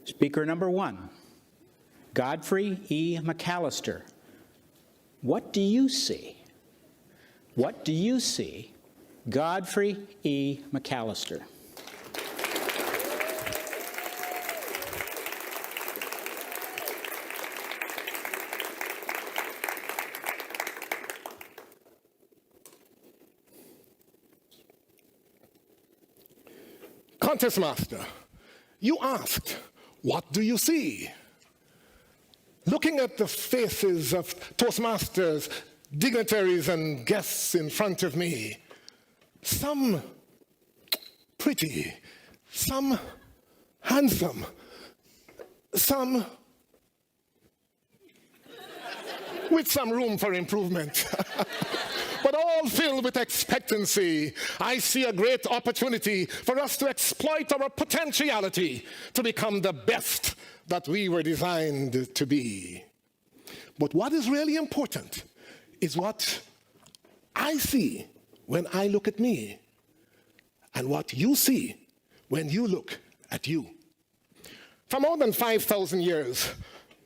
Speaker number 1, Godfrey E. McAllister. What do you see? What do you see? Godfrey E. McAllister. Contest master, you asked, what do you see? Looking at the faces of Toastmasters, dignitaries, and guests in front of me, some pretty, some handsome, some with some room for improvement. But all filled with expectancy. I see a great opportunity for us to exploit our potentiality to become the best that we were designed to be. But what is really important is what I see when I look at me and what you see when you look at you. For more than 5,000 years,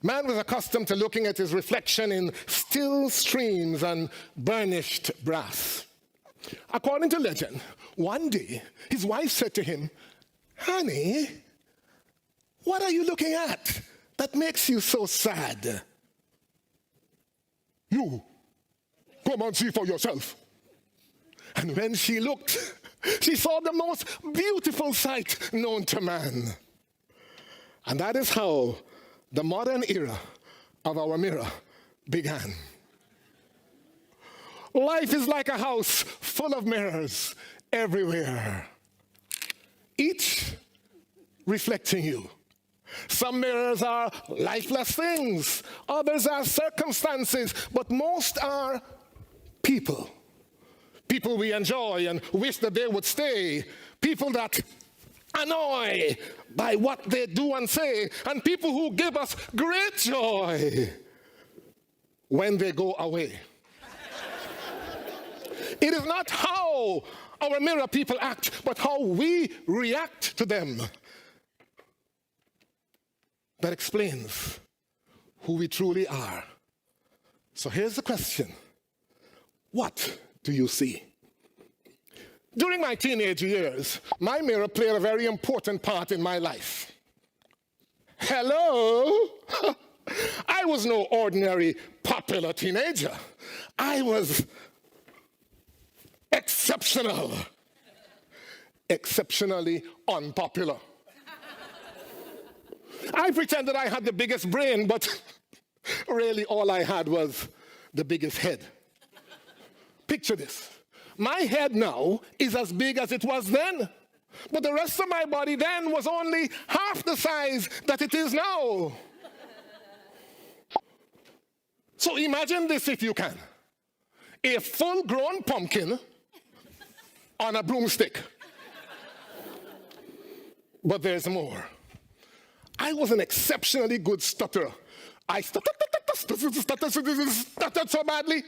man was accustomed to looking at his reflection in still streams and burnished brass. According to legend, one day his wife said to him, "Honey, what are you looking at that makes you so sad?" "You, come and see for yourself." And when she looked, she saw the most beautiful sight known to man. And that is how the modern era of our mirror began. Life is like a house full of mirrors everywhere, each reflecting you. Some mirrors are lifeless things, others are circumstances, but most are people. People we enjoy and wish that they would stay, people that annoy by what they do and say, and people who give us great joy when they go away. It is not how our mirror people act, but how we react to them that explains who we truly are. So here's the question. What do you see? During my teenage years, my mirror played a very important part in my life. Hello? I was no ordinary popular teenager. I was exceptional. Exceptionally unpopular. I pretended I had the biggest brain, but really all I had was the biggest head. Picture this. My head now is as big as it was then, but the rest of my body then was only half the size that it is now. So imagine this if you can. A full-grown pumpkin on a broomstick. But there's more. I was an exceptionally good stutterer. I stuttered so badly.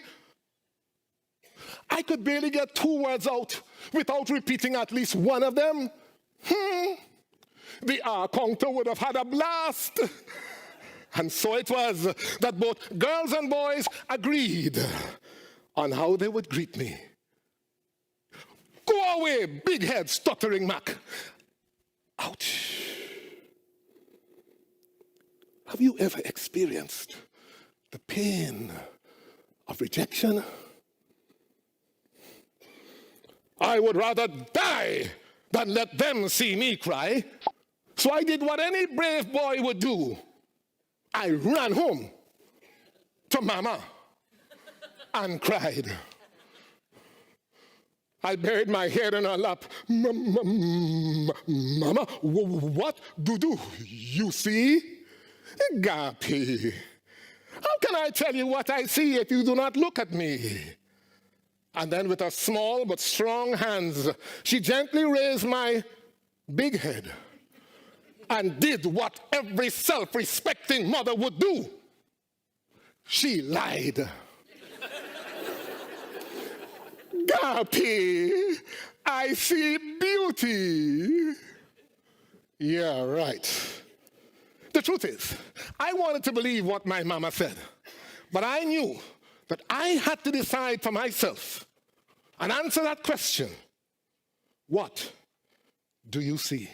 I could barely get 2 words out without repeating at least one of them. The counter would have had a blast. And so it was that both girls and boys agreed on how they would greet me. "Go away, big head stuttering Mac." Ouch. Have you ever experienced the pain of rejection? I would rather die than let them see me cry. So I did what any brave boy would do. I ran home to Mama and cried. I buried my head in her lap. "Mama, what do you see?" "Gappy, how can I tell you what I see if you do not look at me?" And then with her small but strong hands, she gently raised my big head and did what every self-respecting mother would do. She lied. "Gappy, I see beauty." Yeah, right. truth is, I wanted to believe what my mama said, but I knew that I had to decide for myself and answer that question. What do you see?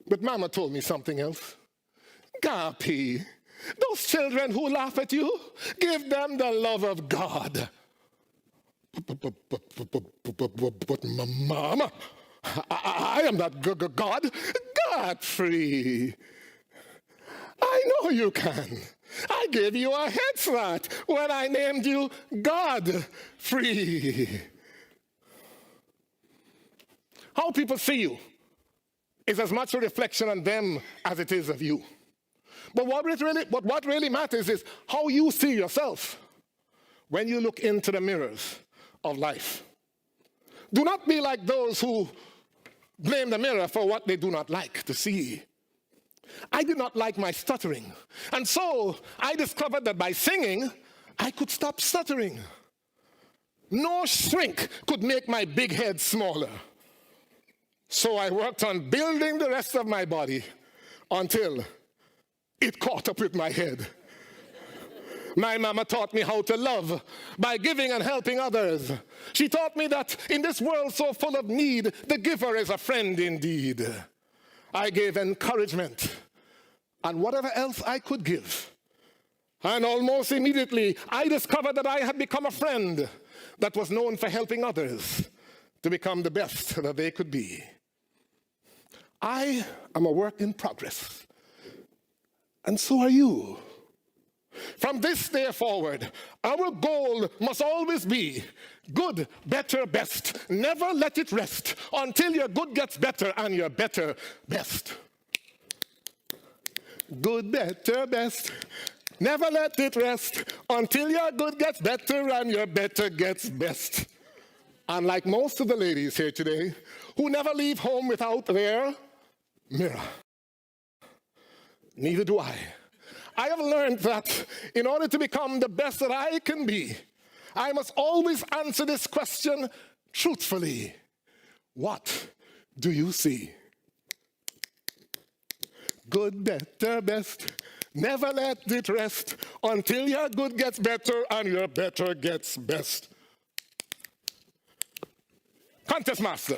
But mama told me something else. Gapi, those children who laugh at you, give them the love of God. But mama, I am not God. Godfrey, I know you can. I gave you a head start when I named you Godfrey. How people see you is as much a reflection on them as it is of you. But what really matters is how you see yourself when you look into the mirrors of life. Do not be like those who blame the mirror for what they do not like to see. I did not like my stuttering, and so I discovered that by singing, I could stop stuttering. No shrink could make my big head smaller. So I worked on building the rest of my body until it caught up with my head. My mama taught me how to love by giving and helping others. She taught me that in this world so full of need, the giver is a friend indeed. I gave encouragement and whatever else I could give. And almost immediately, I discovered that I had become a friend that was known for helping others to become the best that they could be. I am a work in progress, and so are you. From this day forward, our goal must always be good, better, best. Never let it rest until your good gets better and your better best. Good, better, best. Never let it rest until your good gets better and your better gets best. Unlike most of the ladies here today who never leave home without their mirror. Neither do I. I have learned that in order to become the best that I can be, I must always answer this question truthfully. What do you see? Good, better, best. Never let it rest until your good gets better and your better gets best. Contest master.